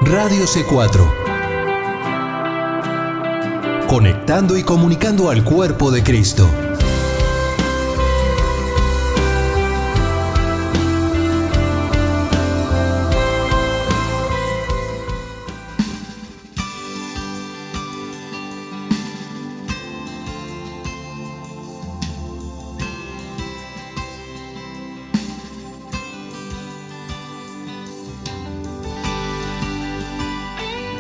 Radio C4. Conectando y comunicando al cuerpo de Cristo.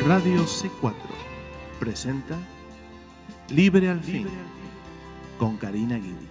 Radio C4 presenta Libre al Fin con Karina Guidi.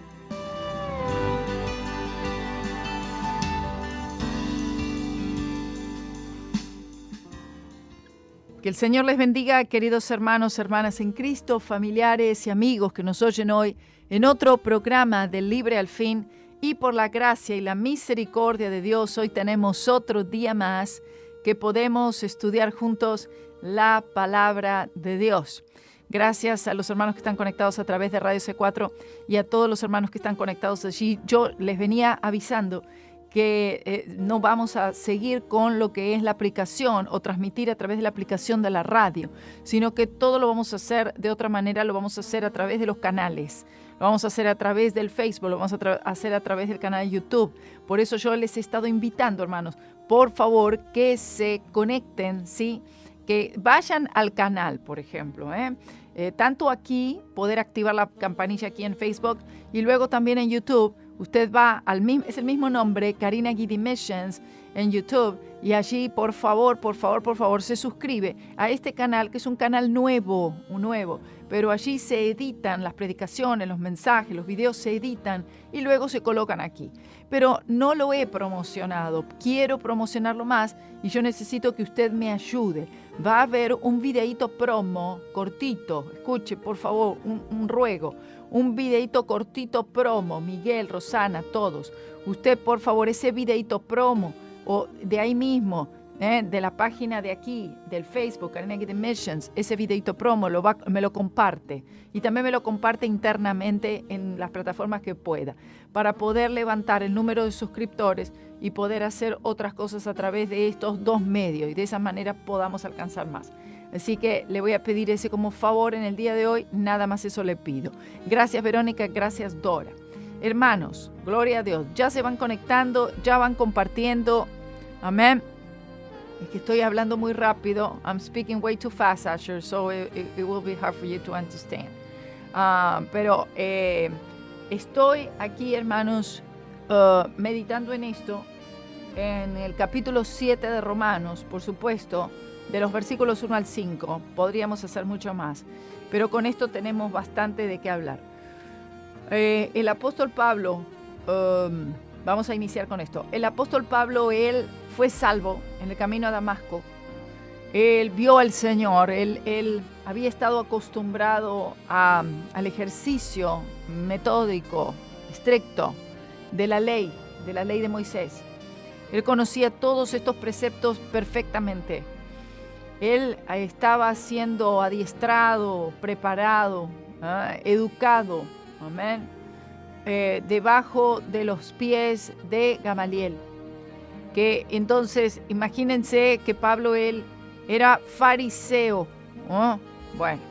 Que el Señor les bendiga, queridos hermanos, hermanas en Cristo, familiares y amigos que nos oyen hoy en otro programa de Libre al Fin. Y por la gracia y la misericordia de Dios, hoy tenemos otro día más que podemos estudiar juntos la palabra de Dios. Gracias a los hermanos que están conectados a través de Radio C4 y a todos los hermanos que están conectados allí. Yo les venía avisando que no vamos a seguir con lo que es la aplicación o transmitir a través de la aplicación de la radio, sino que todo lo vamos a hacer de otra manera, lo vamos a hacer a través de los canales. Lo vamos a hacer a través del Facebook, lo vamos a hacer a través del canal de YouTube. Por eso yo les he estado invitando, hermanos, por favor, que se conecten, ¿sí? Que vayan al canal, por ejemplo, tanto aquí, poder activar la campanilla aquí en Facebook y luego también en YouTube. Usted va es el mismo nombre, Karina Guidi Missions en YouTube, y allí por favor, se suscribe a este canal, que es un canal nuevo, pero allí se editan las predicaciones, los mensajes, los videos se editan y luego se colocan aquí. Pero no lo he promocionado, quiero promocionarlo más y yo necesito que usted me ayude. Va a haber un videíto promo cortito, escuche por favor, un ruego, un videíto cortito promo, Miguel, Rosana, todos. Usted por favor, ese videíto promo o de ahí mismo, de la página de aquí, del Facebook, Karina Guidi Missions, ese videito promo me lo comparte y también me lo comparte internamente en las plataformas que pueda para poder levantar el número de suscriptores y poder hacer otras cosas a través de estos dos medios y de esa manera podamos alcanzar más. Así que le voy a pedir ese como favor en el día de hoy, nada más eso le pido. Gracias Verónica, gracias Dora. Hermanos, gloria a Dios, ya se van conectando, ya van compartiendo, amén. Es que estoy hablando muy rápido. I'm speaking way too fast, Asher, so it will be hard for you to understand. Pero estoy aquí, hermanos, meditando en esto, en el capítulo 7 de Romanos, por supuesto, de los versículos 1 al 5. Podríamos hacer mucho más, pero con esto tenemos bastante de qué hablar. El apóstol Pablo, vamos a iniciar con esto. El apóstol Pablo, él fue salvo en el camino a Damasco. Él vio al Señor, él había estado acostumbrado al ejercicio metódico, estricto de la ley de Moisés. Él conocía todos estos preceptos perfectamente. Él estaba siendo adiestrado, preparado, educado, amén, debajo de los pies de Gamaliel. Que entonces, imagínense que Pablo, él era fariseo, ¿no? Bueno,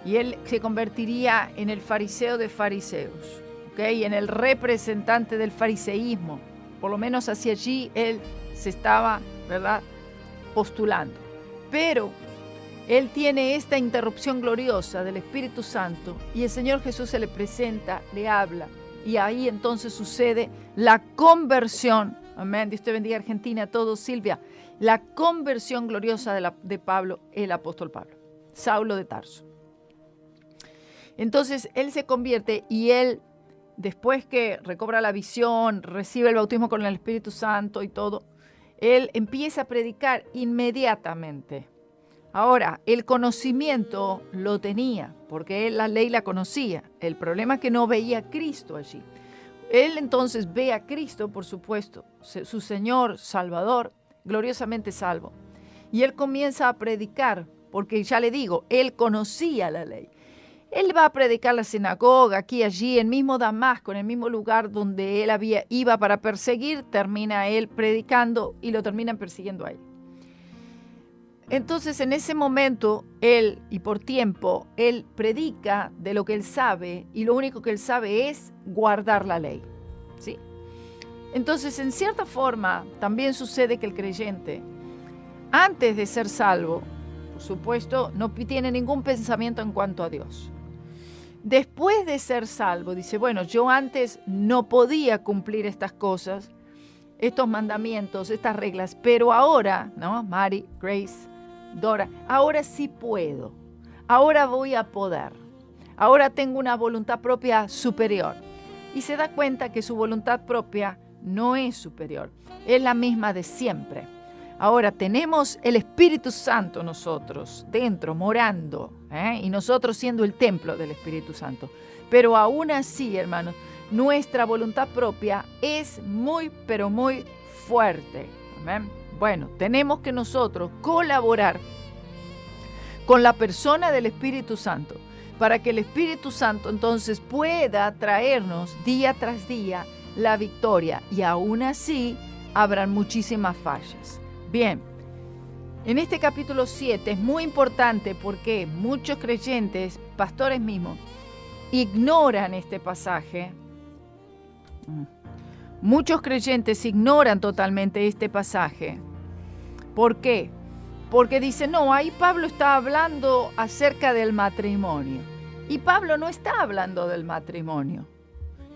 y él se convertiría en el fariseo de fariseos, ¿okay? En el representante del fariseísmo, por lo menos hacia allí él se estaba, ¿verdad?, postulando. Pero él tiene esta interrupción gloriosa del Espíritu Santo y el Señor Jesús se le presenta, le habla, y ahí entonces sucede la conversión. Amén. Dios te bendiga, Argentina, a todos, Silvia. La conversión gloriosa de Pablo, el apóstol Pablo, Saulo de Tarso. Entonces, él se convierte y él, después que recobra la visión, recibe el bautismo con el Espíritu Santo y todo, él empieza a predicar inmediatamente. Ahora, el conocimiento lo tenía, porque él la ley la conocía. El problema es que no veía a Cristo allí. Él entonces ve a Cristo, por supuesto, su Señor, Salvador, gloriosamente salvo. Y él comienza a predicar, porque ya le digo, él conocía la ley. Él va a predicar la sinagoga, aquí, allí, en mismo Damasco, en el mismo lugar donde él iba para perseguir, termina él predicando y lo terminan persiguiendo a él. entonces en ese momento él, y por tiempo, él predica de lo que él sabe, y lo único que él sabe es guardar la ley, ¿sí? Entonces, en cierta forma, también sucede que el creyente, antes de ser salvo, por supuesto, no tiene ningún pensamiento en cuanto a Dios. Después de ser salvo, dice, bueno, yo antes no podía cumplir estas cosas, estos mandamientos, estas reglas, pero ahora, ¿no? Mari, Grace, Dora, ahora sí puedo, ahora voy a poder, ahora tengo una voluntad propia superior. Y se da cuenta que su voluntad propia no es superior, es la misma de siempre. Ahora tenemos el Espíritu Santo nosotros dentro, morando, y nosotros siendo el templo del Espíritu Santo. Pero aún así, hermanos, nuestra voluntad propia es muy, pero muy fuerte. ¿Amén? Bueno, tenemos que nosotros colaborar con la persona del Espíritu Santo para que el Espíritu Santo entonces pueda traernos día tras día la victoria, y aún así habrán muchísimas fallas. Bien, en este capítulo 7 es muy importante porque muchos creyentes, pastores mismos, ignoran este pasaje. Muchos creyentes ignoran totalmente este pasaje. ¿Por qué? Porque dicen, no, ahí Pablo está hablando acerca del matrimonio. Y Pablo no está hablando del matrimonio.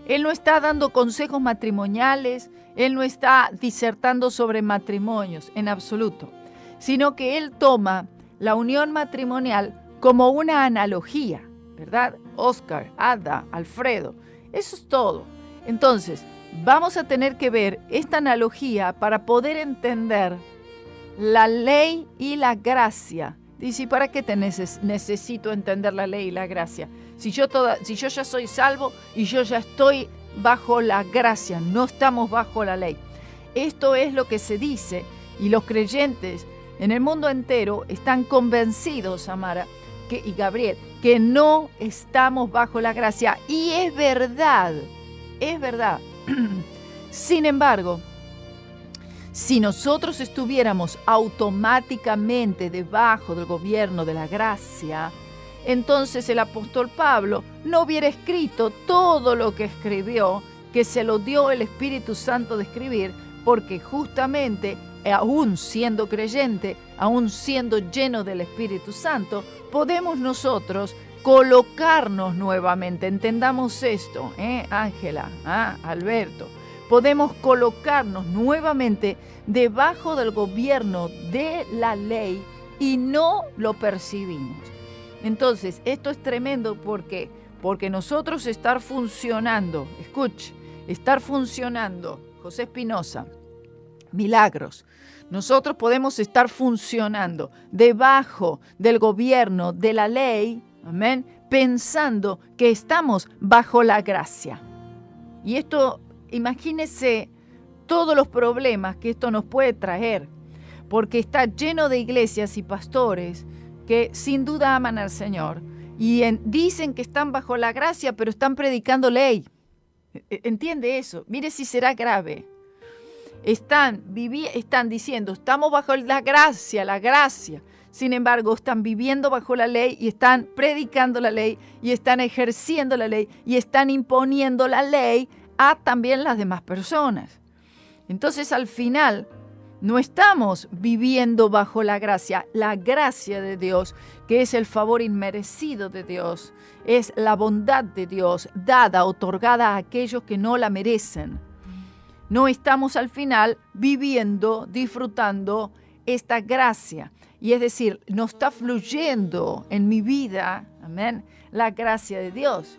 Él no está dando consejos matrimoniales, él no está disertando sobre matrimonios en absoluto, sino que él toma la unión matrimonial como una analogía, ¿verdad? Oscar, Ada, Alfredo, eso es todo. Entonces, vamos a tener que ver esta analogía para poder entender la ley y la gracia. Dice, ¿para qué necesito entender la ley y la gracia? Si yo ya soy salvo y yo ya estoy bajo la gracia, no estamos bajo la ley. Esto es lo que se dice, y los creyentes en el mundo entero están convencidos, Amara y Gabriel, que no estamos bajo la gracia. Y es verdad, es verdad. Sin embargo, si nosotros estuviéramos automáticamente debajo del gobierno de la gracia, entonces el apóstol Pablo no hubiera escrito todo lo que escribió, que se lo dio el Espíritu Santo de escribir, porque justamente, aún siendo creyente, aún siendo lleno del Espíritu Santo, podemos nosotros colocarnos nuevamente. Entendamos esto, Ángela, Alberto. Podemos colocarnos nuevamente debajo del gobierno de la ley y no lo percibimos. Entonces, esto es tremendo. ¿Por qué? Porque nosotros estar funcionando, estar funcionando, José Espinosa, Milagros, nosotros podemos estar funcionando debajo del gobierno de la ley, amén, pensando que estamos bajo la gracia. Y esto, imagínese todos los problemas que esto nos puede traer, porque está lleno de iglesias y pastores que sin duda aman al Señor y dicen que están bajo la gracia, pero están predicando ley. ¿Entiende eso? Mire si será grave. Están diciendo, estamos bajo la gracia. Sin embargo, están viviendo bajo la ley y están predicando la ley y están ejerciendo la ley y están imponiendo la ley a también las demás personas. Entonces, al final, no estamos viviendo bajo la gracia de Dios, que es el favor inmerecido de Dios, es la bondad de Dios dada, otorgada a aquellos que no la merecen. No estamos al final viviendo, disfrutando esta gracia. Y es decir, no está fluyendo en mi vida, amén, la gracia de Dios.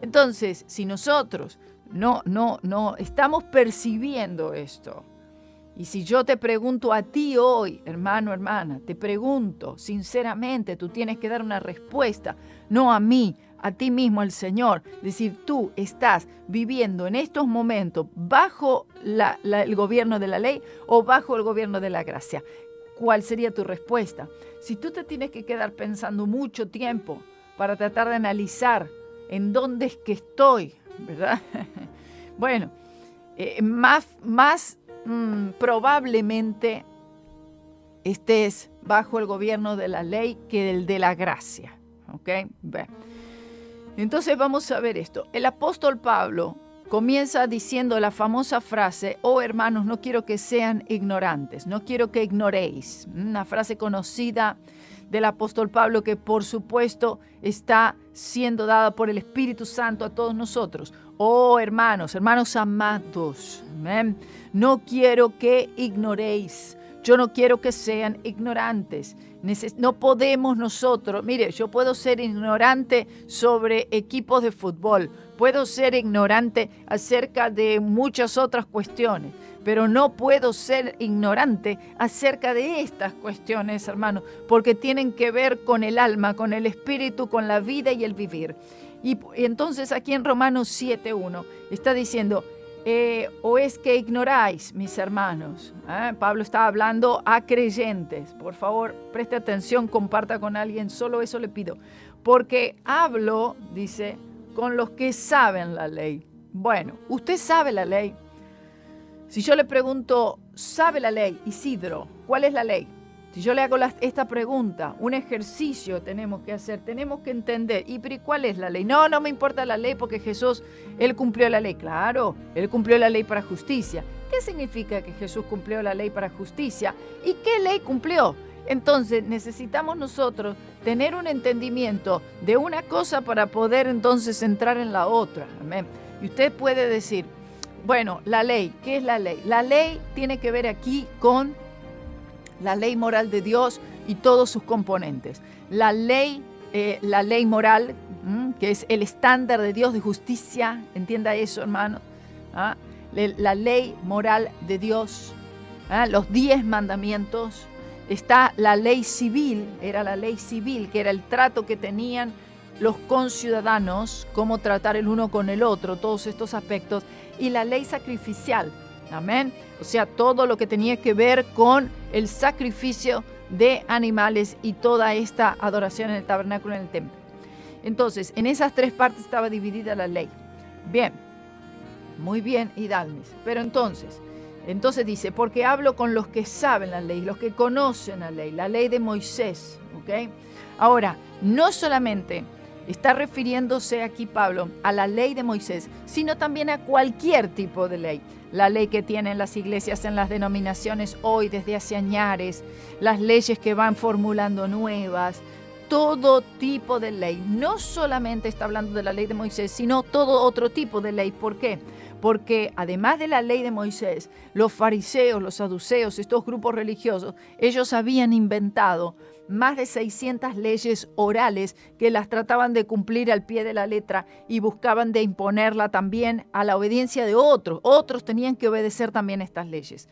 Entonces, si nosotros no estamos percibiendo esto, y si yo te pregunto a ti hoy, hermano, hermana, te pregunto sinceramente, tú tienes que dar una respuesta, no a mí, a ti mismo, al Señor. Es decir, tú estás viviendo en estos momentos bajo el gobierno de la ley o bajo el gobierno de la gracia. ¿Cuál sería tu respuesta? Si tú te tienes que quedar pensando mucho tiempo para tratar de analizar en dónde es que estoy, ¿verdad? Bueno, más probablemente estés bajo el gobierno de la ley que el de la gracia. ¿Ok? Bien. Entonces vamos a ver esto. El apóstol Pablo comienza diciendo la famosa frase: oh hermanos, no quiero que sean ignorantes, no quiero que ignoréis. Una frase conocida del apóstol Pablo que por supuesto está siendo dada por el Espíritu Santo a todos nosotros. Oh hermanos, hermanos amados, ¿amén? No quiero que ignoréis. Yo no quiero que sean ignorantes. No podemos nosotros, mire, yo puedo ser ignorante sobre equipos de fútbol, puedo ser ignorante acerca de muchas otras cuestiones, pero no puedo ser ignorante acerca de estas cuestiones, hermanos, porque tienen que ver con el alma, con el espíritu, con la vida y el vivir. Y entonces aquí en Romanos 7:1 está diciendo: o es que ignoráis, mis hermanos. Pablo está hablando a creyentes. Por favor, preste atención, comparta con alguien, solo eso le pido. Porque hablo, dice, con los que saben la ley. Bueno, usted sabe la ley. Si yo le pregunto, ¿sabe la ley? Isidro, ¿cuál es la ley? Si yo le hago esta pregunta, un ejercicio tenemos que hacer, tenemos que entender, ¿y cuál es la ley? No me importa la ley porque Jesús, Él cumplió la ley. Claro, Él cumplió la ley para justicia. ¿Qué significa que Jesús cumplió la ley para justicia? ¿Y qué ley cumplió? Entonces necesitamos nosotros tener un entendimiento de una cosa para poder entonces entrar en la otra. Amén. Y usted puede decir, bueno, la ley, ¿qué es la ley? La ley tiene que ver aquí con la ley moral de Dios y todos sus componentes. La ley moral, que es el estándar de Dios de justicia, entienda eso, hermano. La ley moral de Dios, los 10 mandamientos. Está la ley civil, era la ley civil, que era el trato que tenían los conciudadanos, cómo tratar el uno con el otro, todos estos aspectos. Y la ley sacrificial, amén. O sea, todo lo que tenía que ver con el sacrificio de animales y toda esta adoración en el tabernáculo, en el templo. Entonces, en esas 3 partes estaba dividida la ley. Bien, muy bien, Idalmis. Pero entonces dice, porque hablo con los que saben la ley, los que conocen la ley de Moisés. ¿Ok? Ahora, no solamente está refiriéndose aquí Pablo a la ley de Moisés, sino también a cualquier tipo de ley. La ley que tienen las iglesias en las denominaciones hoy desde hace añares, las leyes que van formulando nuevas, todo tipo de ley. No solamente está hablando de la ley de Moisés, sino todo otro tipo de ley. ¿Por qué? Porque además de la ley de Moisés, los fariseos, los saduceos, estos grupos religiosos, ellos habían inventado más de 600 leyes orales que las trataban de cumplir al pie de la letra y buscaban de imponerla también a la obediencia de otros. Otros tenían que obedecer también estas leyes.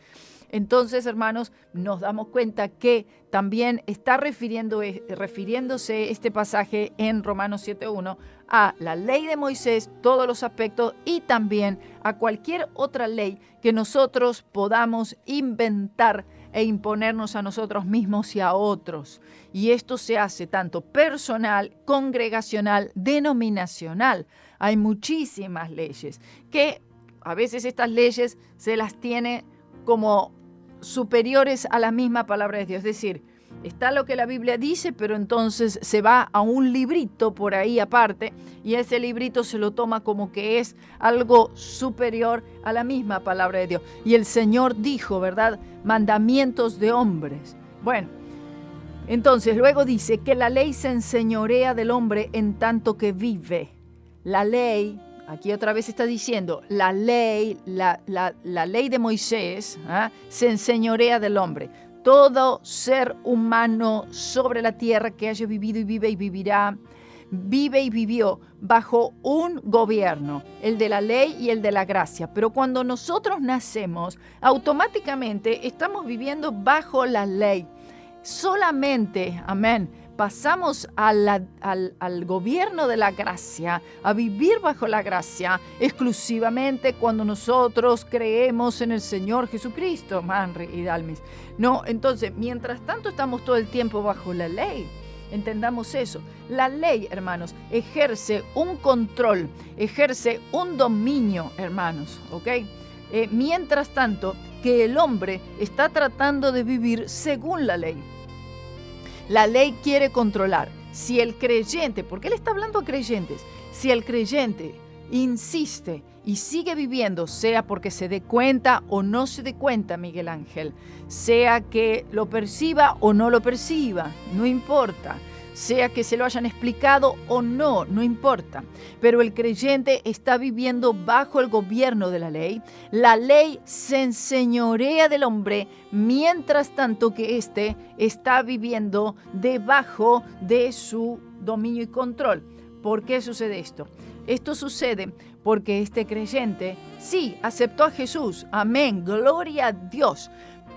Entonces, hermanos, nos damos cuenta que también está refiriéndose este pasaje en Romanos 7:1 a la ley de Moisés, todos los aspectos, y también a cualquier otra ley que nosotros podamos inventar e imponernos a nosotros mismos y a otros. Y esto se hace tanto personal, congregacional, denominacional. Hay muchísimas leyes que a veces estas leyes se las tiene como superiores a la misma palabra de Dios. Es decir, está lo que la Biblia dice, pero entonces se va a un librito por ahí aparte y ese librito se lo toma como que es algo superior a la misma palabra de Dios. Y el Señor dijo, ¿verdad? Mandamientos de hombres. Bueno, entonces luego dice que la ley se enseñorea del hombre en tanto que vive. La ley, aquí otra vez está diciendo, la ley de Moisés se enseñorea del hombre. Todo ser humano sobre la tierra que haya vivido y vive y vivirá, vive y vivió bajo un gobierno, el de la ley y el de la gracia. Pero cuando nosotros nacemos, automáticamente estamos viviendo bajo la ley. Solamente, amén, pasamos al gobierno de la gracia, a vivir bajo la gracia, exclusivamente cuando nosotros creemos en el Señor Jesucristo, Manri y Dalmis. No, entonces, mientras tanto estamos todo el tiempo bajo la ley. Entendamos eso. La ley, hermanos, ejerce un control, ejerce un dominio, hermanos, ¿ok? Mientras tanto, que el hombre está tratando de vivir según la ley. La ley quiere controlar. Si el creyente, porque él está hablando a creyentes, si el creyente insiste y sigue viviendo, sea porque se dé cuenta o no se dé cuenta, Miguel Ángel, sea que lo perciba o no lo perciba, no importa, sea que se lo hayan explicado o no, no importa, pero el creyente está viviendo bajo el gobierno de la ley se enseñorea del hombre, mientras tanto que éste está viviendo debajo de su dominio y control. ¿Por qué sucede esto? Esto sucede porque este creyente, sí, aceptó a Jesús, amén, gloria a Dios,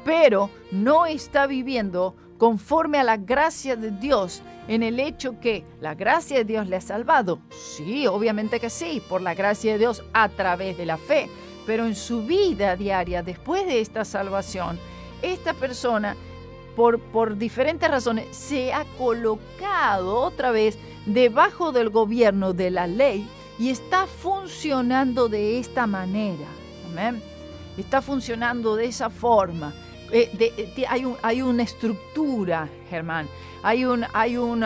pero no está viviendo conforme a la gracia de Dios, en el hecho que la gracia de Dios le ha salvado. Sí, obviamente que sí, por la gracia de Dios a través de la fe, pero en su vida diaria, después de esta salvación, esta persona, por diferentes razones, se ha colocado otra vez debajo del gobierno de la ley y está funcionando de esta manera. Amén. Está funcionando de esa forma. Hay una estructura, Germán. Hay un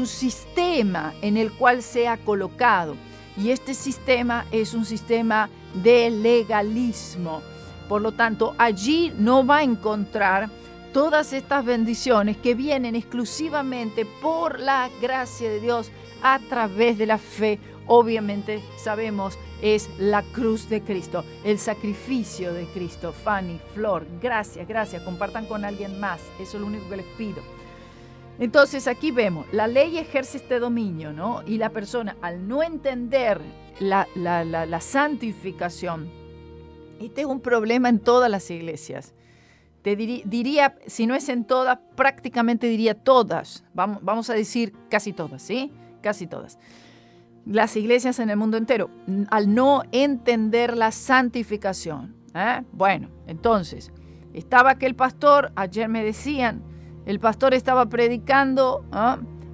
sistema en el cual se ha colocado. Y este sistema es un sistema de legalismo. Por lo tanto, allí no va a encontrar todas estas bendiciones que vienen exclusivamente por la gracia de Dios a través de la fe. Obviamente sabemos es la cruz de Cristo, el sacrificio de Cristo. Fanny, Flor, gracias, compartan con alguien más, eso es lo único que les pido. Entonces aquí vemos, la ley ejerce este dominio, ¿no? Y la persona al no entender la santificación, este es un problema en todas las iglesias. Te diría, si no es en todas, prácticamente diría todas. Vamos a decir casi todas, ¿sí? Casi todas. Las iglesias en el mundo entero, al no entender la santificación. Bueno, entonces, estaba aquel pastor, ayer me decían, el pastor estaba predicando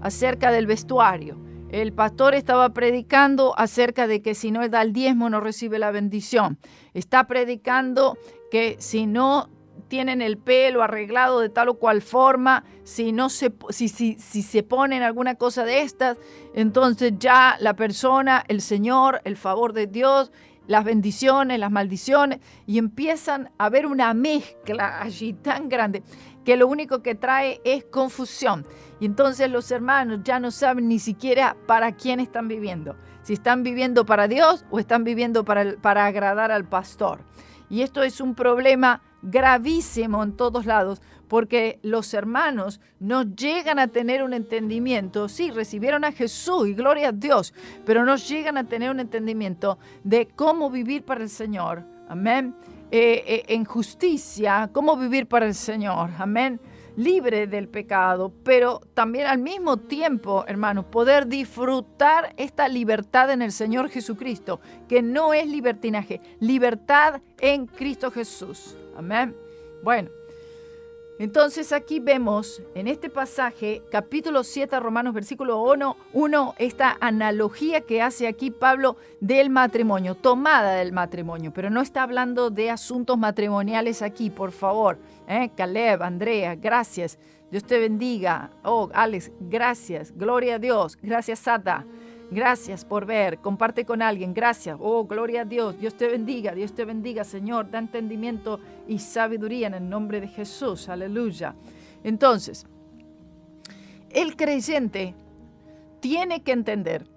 acerca del vestuario. El pastor estaba predicando acerca de que si no da el diezmo no recibe la bendición. Está predicando que si no tienen el pelo arreglado de tal o cual forma, si se ponen alguna cosa de estas, entonces ya la persona, el Señor, el favor de Dios, las bendiciones, las maldiciones, y empiezan a haber una mezcla allí tan grande que lo único que trae es confusión. Y entonces los hermanos ya no saben ni siquiera para quién están viviendo. Si están viviendo para Dios o están viviendo para agradar al pastor. Y esto es un problema gravísimo en todos lados, porque los hermanos no llegan a tener un entendimiento. Sí, recibieron a Jesús y gloria a Dios, pero no llegan a tener un entendimiento de cómo vivir para el Señor. Amén. En justicia, cómo vivir para el Señor. Amén. Libre del pecado, pero también al mismo tiempo, hermanos, poder disfrutar esta libertad en el Señor Jesucristo, que no es libertinaje, libertad en Cristo Jesús. Amén. Bueno, entonces aquí vemos en este pasaje, capítulo 7, Romanos, versículo 1, esta analogía que hace aquí Pablo del matrimonio, tomada del matrimonio, pero no está hablando de asuntos matrimoniales aquí, por favor. Caleb, Andrea, gracias. Dios te bendiga. Oh, Alex, gracias. Gloria a Dios. Gracias, Sada. Gracias por ver. Comparte con alguien. Gracias. Oh, gloria a Dios. Dios te bendiga. Dios te bendiga, Señor. Da entendimiento y sabiduría en el nombre de Jesús. Aleluya. Entonces, el creyente tiene que entender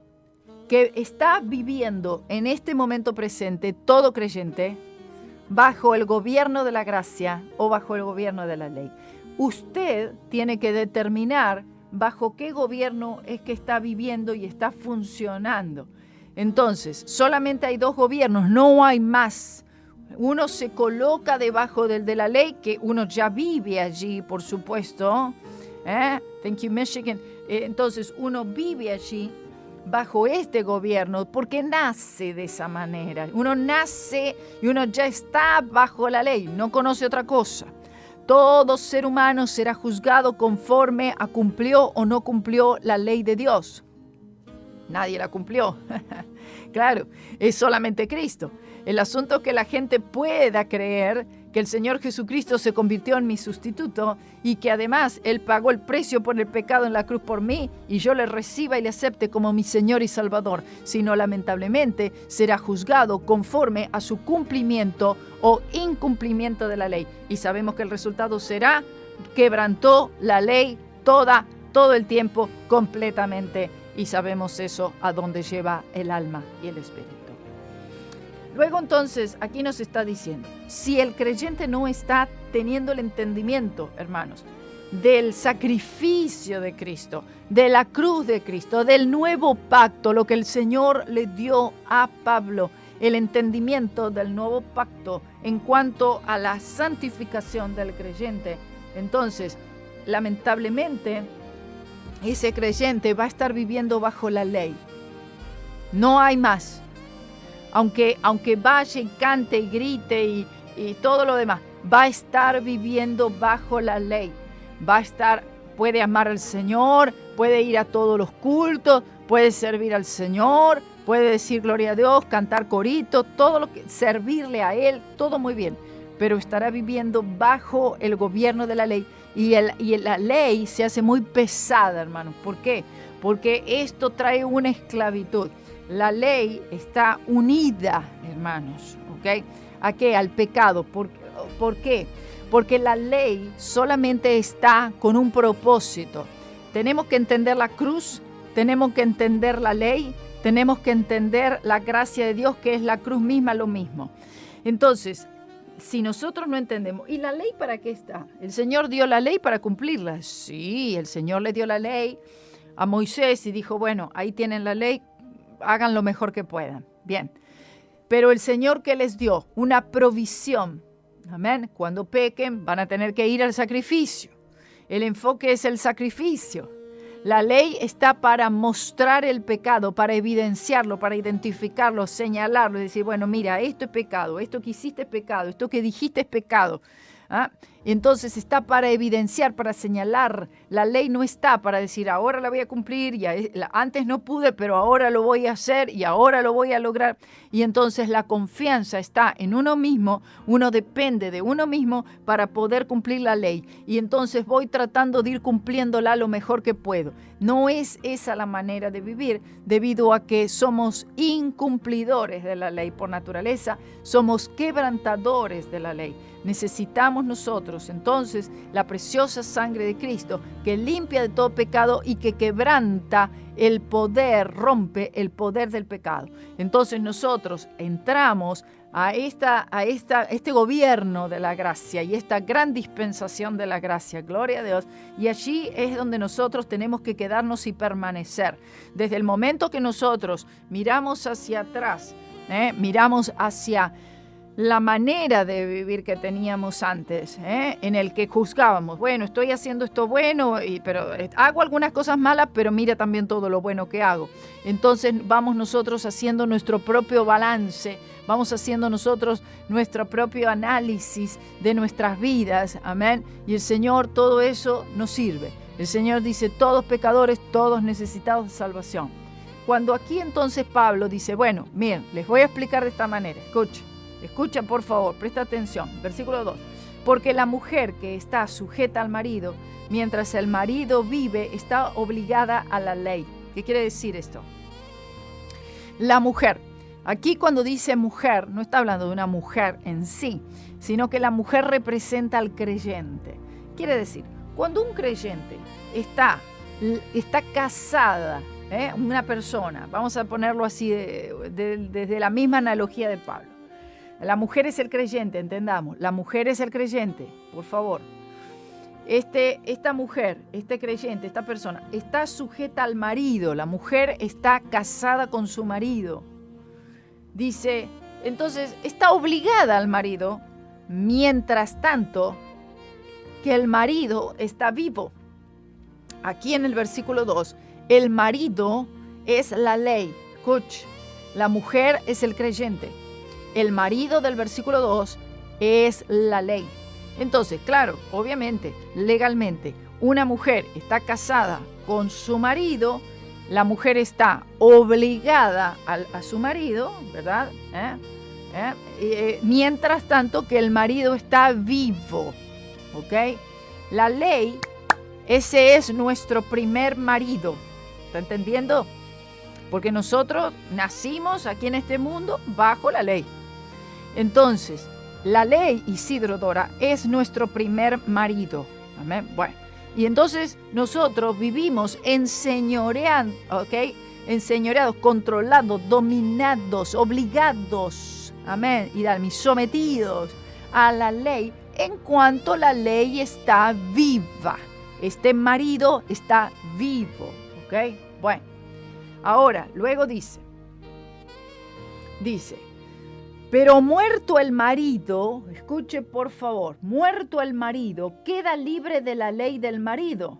que está viviendo en este momento presente, todo creyente, bajo el gobierno de la gracia o bajo el gobierno de la ley. Usted tiene que determinar bajo qué gobierno es que está viviendo y está funcionando. Entonces, solamente hay dos gobiernos, no hay más. Uno se coloca debajo del de la ley, que uno ya vive allí, por supuesto. Thank you, Michigan. Entonces, uno vive allí bajo este gobierno, porque nace de esa manera. Uno nace y uno ya está bajo la ley, no conoce otra cosa. Todo ser humano será juzgado conforme a cumplió o no cumplió la ley de Dios. Nadie la cumplió. Claro, es solamente Cristo. El asunto es que la gente pueda creer que que el Señor Jesucristo se convirtió en mi sustituto y que además Él pagó el precio por el pecado en la cruz por mí y yo le reciba y le acepte como mi Señor y Salvador, sino lamentablemente será juzgado conforme a su cumplimiento o incumplimiento de la ley. Y sabemos que el resultado será quebrantó la ley todo el tiempo completamente, y sabemos eso a dónde lleva el alma y el espíritu. Luego entonces aquí nos está diciendo, si el creyente no está teniendo el entendimiento, hermanos, del sacrificio de Cristo, de la cruz de Cristo, del nuevo pacto, lo que el Señor le dio a Pablo, el entendimiento del nuevo pacto en cuanto a la santificación del creyente, entonces, lamentablemente, ese creyente va a estar viviendo bajo la ley. No hay más. Aunque vaya y cante y grite y todo lo demás, va a estar viviendo bajo la ley. Puede amar al Señor, puede ir a todos los cultos, puede servir al Señor, puede decir gloria a Dios, cantar corito, servirle a Él, todo muy bien. Pero estará viviendo bajo el gobierno de la ley. Y la ley se hace muy pesada, hermanos. ¿Por qué? Porque esto trae una esclavitud. La ley está unida, hermanos, ¿ok? ¿A qué? Al pecado. ¿Por qué? Porque la ley solamente está con un propósito. Tenemos que entender la cruz, tenemos que entender la ley, tenemos que entender la gracia de Dios, que es la cruz misma, lo mismo. Entonces, si nosotros no entendemos, ¿y la ley para qué está? ¿El Señor dio la ley para cumplirla? Sí, el Señor le dio la ley a Moisés y dijo, bueno, ahí tienen la ley, hagan lo mejor que puedan. Bien, pero el Señor, ¿qué les dio? Una provisión. Amén. Cuando pequen van a tener que ir al sacrificio. El enfoque es el sacrificio. La ley está para mostrar el pecado, para evidenciarlo, para identificarlo, señalarlo, decir, bueno, mira, esto es pecado, esto que hiciste es pecado, esto que dijiste es pecado. ¿Ah? Entonces está para evidenciar, para señalar. La ley no está para decir, ahora la voy a cumplir, antes no pude, pero ahora lo voy a hacer y ahora lo voy a lograr. Y entonces la confianza está en uno mismo, uno depende de uno mismo para poder cumplir la ley. Y entonces voy tratando de ir cumpliéndola lo mejor que puedo. No es esa la manera de vivir, debido a que somos incumplidores de la ley por naturaleza, somos quebrantadores de la ley. Necesitamos nosotros entonces la preciosa sangre de Cristo que limpia de todo pecado y que quebranta el poder, rompe el poder del pecado. Entonces nosotros entramos a este gobierno de la gracia y esta gran dispensación de la gracia, gloria a Dios, y allí es donde nosotros tenemos que quedarnos y permanecer. Desde el momento que nosotros miramos hacia atrás, miramos hacia la manera de vivir que teníamos antes, en el que juzgábamos, bueno, estoy haciendo esto bueno, pero hago algunas cosas malas, pero mira también todo lo bueno que hago. Entonces vamos nosotros haciendo nuestro propio balance, vamos haciendo nosotros nuestro propio análisis de nuestras vidas, amén, y el Señor todo eso nos sirve. El Señor dice, todos pecadores, todos necesitados de salvación. Cuando aquí entonces Pablo dice, bueno, miren, les voy a explicar de esta manera, Escucha, por favor, presta atención. Versículo 2. Porque la mujer que está sujeta al marido, mientras el marido vive, está obligada a la ley. ¿Qué quiere decir esto? La mujer. Aquí cuando dice mujer, no está hablando de una mujer en sí, sino que la mujer representa al creyente. Quiere decir, cuando un creyente está casada, una persona, vamos a ponerlo así desde la misma analogía de Pablo. La mujer es el creyente, entendamos. La mujer es el creyente, por favor. Esta mujer, este creyente, esta persona, está sujeta al marido. La mujer está casada con su marido. Dice, entonces, está obligada al marido, mientras tanto que el marido está vivo. Aquí en el versículo 2, el marido es la ley. Escuche, la mujer es el creyente. El marido del versículo 2 es la ley. Entonces, claro, obviamente, legalmente, una mujer está casada con su marido, la mujer está obligada a su marido, ¿verdad? Mientras tanto que el marido está vivo, ¿ok? La ley, ese es nuestro primer marido, ¿está entendiendo? Porque nosotros nacimos aquí en este mundo bajo la ley. Entonces, la ley, Isidro, Dora, es nuestro primer marido. Amén. Bueno, y entonces nosotros vivimos enseñoreados, ¿ok? Enseñoreados, controlados, dominados, obligados, amén, y sometidos a la ley en cuanto la ley está viva. Este marido está vivo, ¿ok? Bueno, ahora, luego dice, pero muerto el marido, escuche por favor, muerto el marido, queda libre de la ley del marido.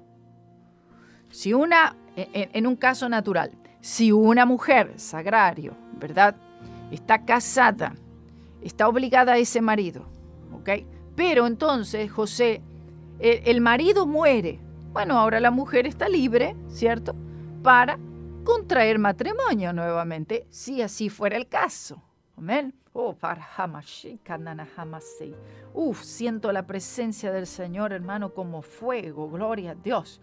Si en un caso natural, si una mujer, sagrario, ¿verdad?, está casada, está obligada a ese marido, ¿ok? Pero entonces, José, el marido muere. Bueno, ahora la mujer está libre, ¿cierto?, para contraer matrimonio nuevamente, si así fuera el caso. Amén. Siento la presencia del Señor, hermano, como fuego. Gloria a Dios.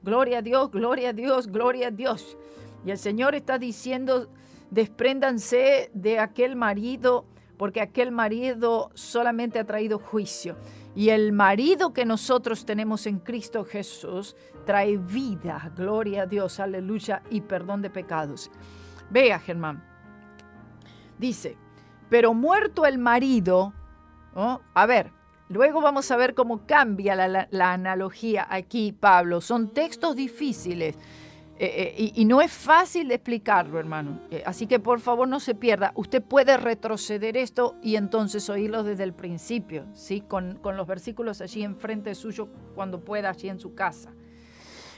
Gloria a Dios, gloria a Dios, gloria a Dios. Y el Señor está diciendo, despréndanse de aquel marido, porque aquel marido solamente ha traído juicio. Y el marido que nosotros tenemos en Cristo Jesús trae vida, gloria a Dios, aleluya, y perdón de pecados. Vea, Germán, dice, pero muerto el marido, ¿no? A ver, luego vamos a ver cómo cambia la analogía aquí, Pablo. Son textos difíciles. Y no es fácil de explicarlo, hermano. Así que por favor no se pierda. Usted puede retroceder esto y entonces oírlo desde el principio, ¿sí? Con los versículos allí enfrente suyo cuando pueda, allí en su casa.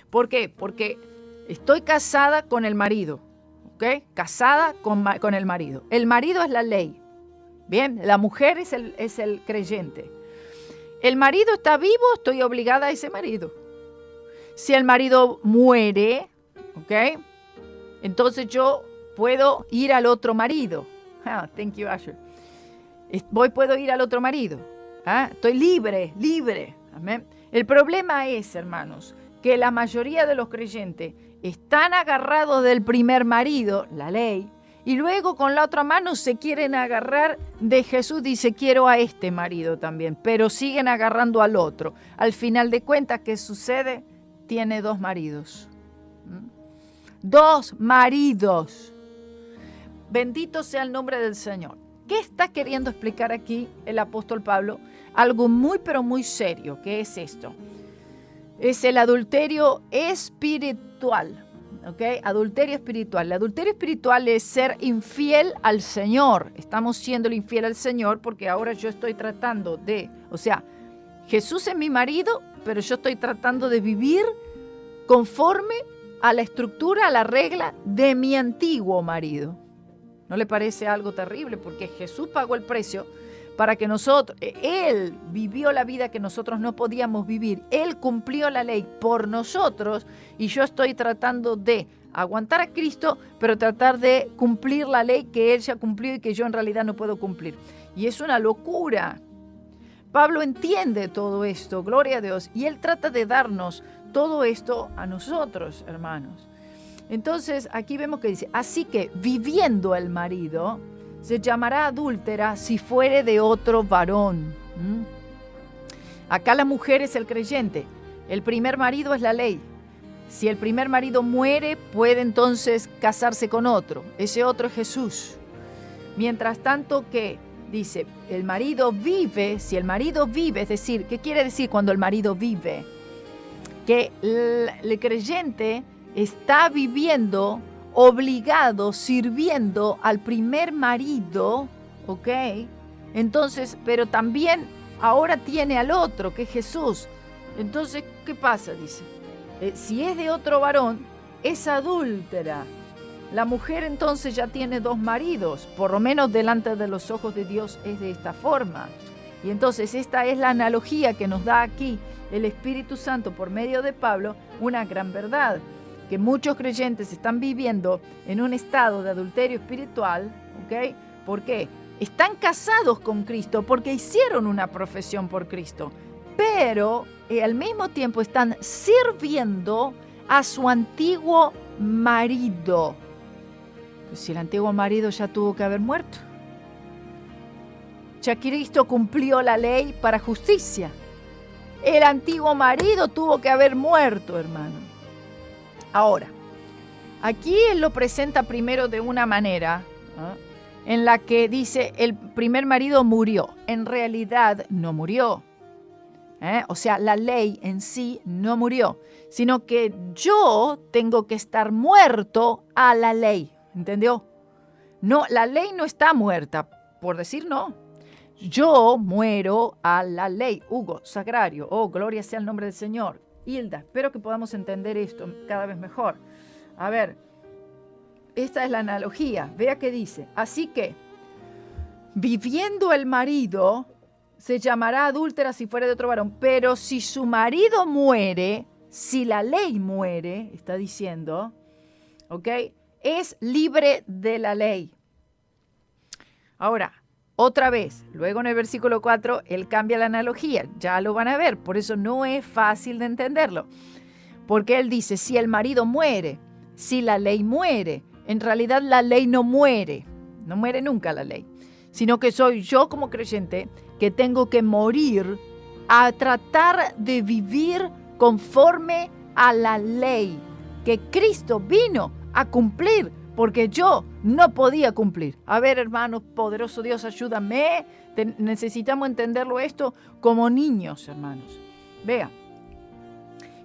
¿Por qué? Porque estoy casada con el marido, ¿ok? Casada con el marido. El marido es la ley, ¿bien? La mujer es el creyente. El marido está vivo, estoy obligada a ese marido. Si el marido muere, ¿ok?, entonces yo puedo ir al otro marido. Thank you, Asher. Puedo ir al otro marido. Estoy libre. Amén. El problema es, hermanos, que la mayoría de los creyentes están agarrados del primer marido, la ley, y luego con la otra mano se quieren agarrar de Jesús. Dice, quiero a este marido también, pero siguen agarrando al otro. Al final de cuentas, ¿qué sucede? Tiene dos maridos. Dos maridos. Bendito sea el nombre del Señor. ¿Qué está queriendo explicar aquí el apóstol Pablo? Algo muy, pero muy serio. ¿Qué es esto? Es el adulterio espiritual. ¿Ok? Adulterio espiritual. El adulterio espiritual es ser infiel al Señor. Estamos siendo infiel al Señor porque ahora yo estoy tratando de... O sea, Jesús es mi marido, pero yo estoy tratando de vivir conforme a la estructura, a la regla de mi antiguo marido. ¿No le parece algo terrible? Porque Jesús pagó el precio para que nosotros, Él vivió la vida que nosotros no podíamos vivir. Él cumplió la ley por nosotros y yo estoy tratando de aguantar a Cristo, pero tratar de cumplir la ley que Él ya cumplió y que yo en realidad no puedo cumplir. Y es una locura. Pablo entiende todo esto, gloria a Dios, y él trata de darnos todo esto a nosotros, hermanos. Entonces, aquí vemos que dice, así que viviendo el marido, se llamará adúltera si fuere de otro varón. Acá la mujer es el creyente, el primer marido es la ley. Si el primer marido muere, puede entonces casarse con otro. Ese otro es Jesús. Mientras tanto que dice, el marido vive, si el marido vive, es decir, ¿qué quiere decir cuando el marido vive? Que el creyente está viviendo obligado, sirviendo al primer marido, ¿ok? Entonces, pero también ahora tiene al otro, que es Jesús. Entonces, ¿qué pasa? Dice, si es de otro varón, es adúltera. La mujer entonces ya tiene dos maridos, por lo menos delante de los ojos de Dios es de esta forma. Y entonces esta es la analogía que nos da aquí el Espíritu Santo por medio de Pablo, una gran verdad, que muchos creyentes están viviendo en un estado de adulterio espiritual, ¿ok? ¿Por qué? están casados con Cristo porque hicieron una profesión por Cristo, pero al mismo tiempo están sirviendo a su antiguo marido. Pues si el antiguo marido ya tuvo que haber muerto. Ya Cristo cumplió la ley para justicia. El antiguo marido tuvo que haber muerto, hermano. Ahora, aquí él lo presenta primero de una manera, ¿no?, en la que dice el primer marido murió. En realidad no murió. O sea, la ley en sí no murió, sino que yo tengo que estar muerto a la ley. ¿Entendió? No, la ley no está muerta, por decir no. Yo muero a la ley. Hugo, Sagrario, oh, gloria sea el nombre del Señor. Hilda, espero que podamos entender esto cada vez mejor. A ver, esta es la analogía. Vea qué dice. Así que, viviendo el marido, se llamará adúltera si fuera de otro varón. Pero si su marido muere, si la ley muere, está diciendo, ¿ok?, es libre de la ley. Ahora, otra vez, luego en el versículo 4, él cambia la analogía. Ya lo van a ver, por eso no es fácil de entenderlo. Porque él dice, si el marido muere, si la ley muere, en realidad la ley no muere nunca la ley, sino que soy yo como creyente que tengo que morir a tratar de vivir conforme a la ley que Cristo vino a cumplir, porque yo no podía cumplir. A ver, hermanos, poderoso Dios, ayúdame. Necesitamos entenderlo esto como niños, hermanos. Vea.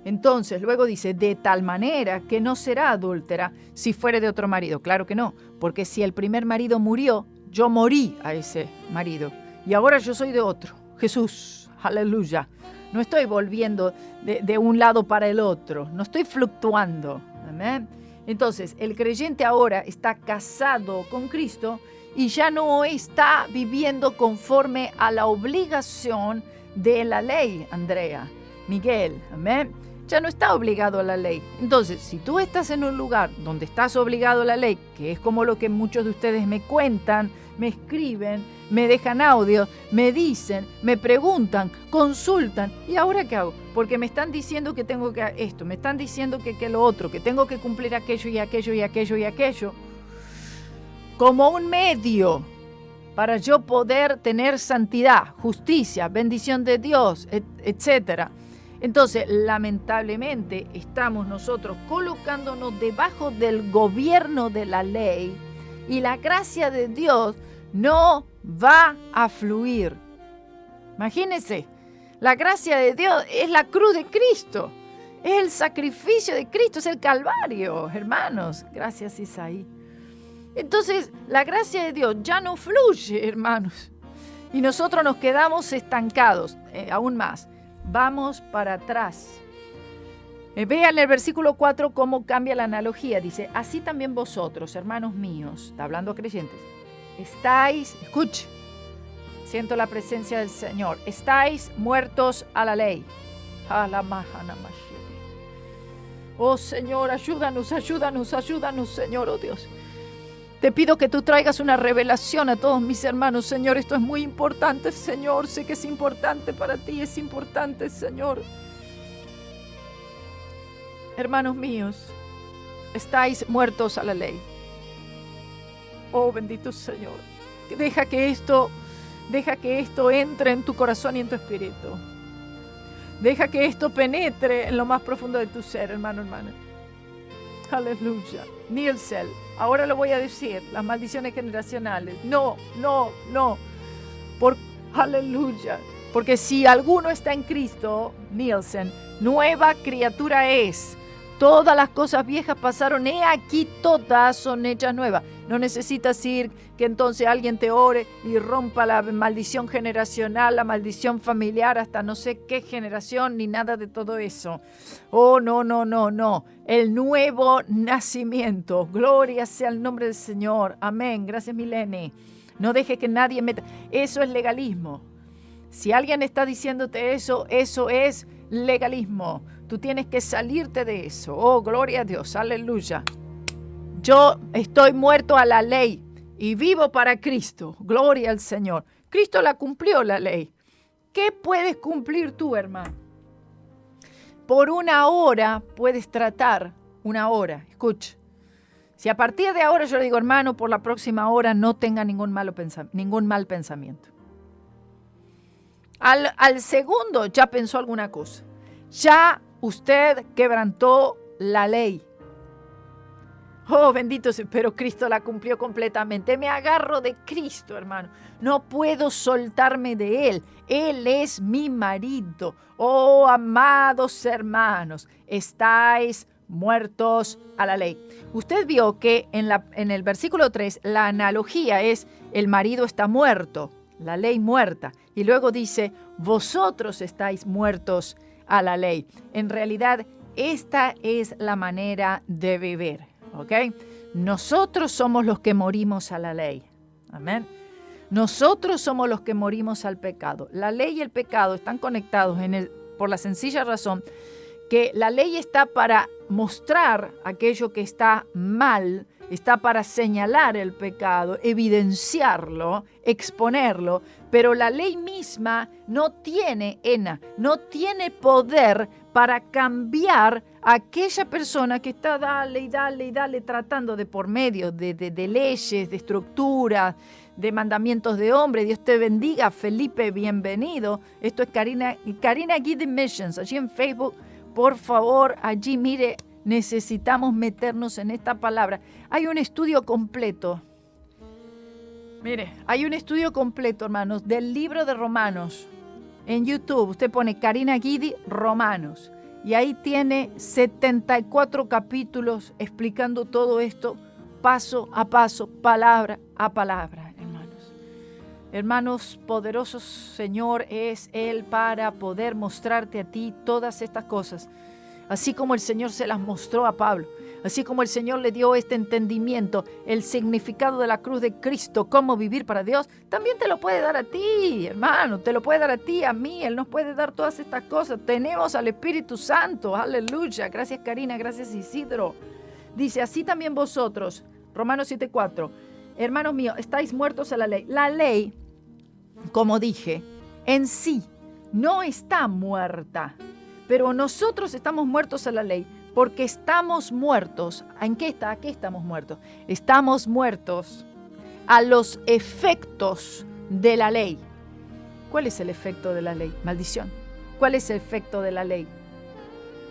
Entonces, luego dice, de tal manera que no será adúltera si fuere de otro marido. Claro que no, porque si el primer marido murió, yo morí a ese marido. Y ahora yo soy de otro. Jesús, aleluya. No estoy volviendo de un lado para el otro. No estoy fluctuando. Amén. Entonces, el creyente ahora está casado con Cristo y ya no está viviendo conforme a la obligación de la ley, Andrea, Miguel, amén. Ya no está obligado a la ley. Entonces, si tú estás en un lugar donde estás obligado a la ley, que es como lo que muchos de ustedes me cuentan, me escriben, me dejan audio, me dicen, me preguntan, consultan, ¿y ahora qué hago? Porque me están diciendo que tengo que esto, me están diciendo que lo otro, que tengo que cumplir aquello y aquello y aquello y aquello, como un medio para yo poder tener santidad, justicia, bendición de Dios, etcétera. Entonces, lamentablemente, estamos nosotros colocándonos debajo del gobierno de la ley y la gracia de Dios no va a fluir. Imagínense, la gracia de Dios es la cruz de Cristo, es el sacrificio de Cristo, es el Calvario, hermanos. Gracias, Isaí. Entonces, la gracia de Dios ya no fluye, hermanos, y nosotros nos quedamos estancados, aún más. Vamos para atrás. Vean el versículo 4 cómo cambia la analogía. Dice, así también vosotros, hermanos míos, está hablando a creyentes, estáis, escuche, siento la presencia del Señor, estáis muertos a la ley. Oh Señor, ayúdanos, ayúdanos, ayúdanos, Señor, oh Dios. Te pido que tú traigas una revelación a todos mis hermanos, Señor. Esto es muy importante, Señor. Sé que es importante para ti, es importante, Señor. Hermanos míos, estáis muertos a la ley. Oh, bendito Señor. Deja que esto entre en tu corazón y en tu espíritu. Deja que esto penetre en lo más profundo de tu ser, hermano, hermana. Aleluya. Nielsen, ahora lo voy a decir, las maldiciones generacionales. No. Aleluya. Porque si alguno está en Cristo, Nielsen, nueva criatura es. Todas las cosas viejas pasaron, he aquí todas son hechas nuevas. No necesitas ir que entonces alguien te ore y rompa la maldición generacional, la maldición familiar, hasta no sé qué generación, ni nada de todo eso. Oh, no. El nuevo nacimiento. Gloria sea el nombre del Señor. Amén. Gracias, Milene. No deje que nadie meta. Eso es legalismo. Si alguien está diciéndote eso es legalismo. Tú tienes que salirte de eso. Oh, gloria a Dios. Aleluya. Yo estoy muerto a la ley. y vivo para Cristo. Gloria al Señor. Cristo la cumplió la ley. ¿Qué puedes cumplir tú, hermano? Por una hora puedes tratar, una hora, escucha. Si a partir de ahora yo le digo, hermano, por la próxima hora no tenga ningún mal pensamiento. Al segundo ya pensó alguna cosa. Ya usted quebrantó la ley. Oh, bendito sea, pero Cristo la cumplió completamente. Me agarro de Cristo, hermano. No puedo soltarme de Él. Él es mi marido. Oh, amados hermanos, estáis muertos a la ley. Usted vio que en el versículo 3 la analogía es el marido está muerto, la ley muerta. Y luego dice, vosotros estáis muertos a la ley. En realidad, esta es la manera de vivir. ¿Ok? Nosotros somos los que morimos a la ley. Amén. Nosotros somos los que morimos al pecado. La ley y el pecado están conectados por la sencilla razón que la ley está para mostrar aquello que está mal, está para señalar el pecado, evidenciarlo, exponerlo, pero la ley misma no tiene poder para cambiar a aquella persona que está dale y dale, tratando de por medio de leyes, de estructuras, de mandamientos de hombre. Dios te bendiga, Felipe, bienvenido. Esto es Karina Guidi Missions, allí en Facebook. Por favor, allí, mire, necesitamos meternos en esta palabra. Hay un estudio completo. Mire, hay un estudio completo, hermanos, del libro de Romanos. En YouTube, usted pone Karina Guidi Romanos. Y ahí tiene 74 capítulos explicando todo esto, paso a paso, palabra a palabra, hermanos. Hermanos, poderosos Señor es Él para poder mostrarte a ti todas estas cosas. Así como el Señor se las mostró a Pablo, así como el Señor le dio este entendimiento, el significado de la cruz de Cristo, cómo vivir para Dios, también te lo puede dar a ti, hermano, te lo puede dar a ti, a mí. Él nos puede dar todas estas cosas. Tenemos al Espíritu Santo, aleluya. Gracias, Karina, gracias, Isidro. Dice, así también vosotros, Romanos 7:4, hermanos míos, estáis muertos a la ley. La ley, como dije, en sí no está muerta. Pero nosotros estamos muertos a la ley porque estamos muertos. ¿En qué está? ¿A qué estamos muertos? Estamos muertos a los efectos de la ley. ¿Cuál es el efecto de la ley? Maldición. ¿Cuál es el efecto de la ley?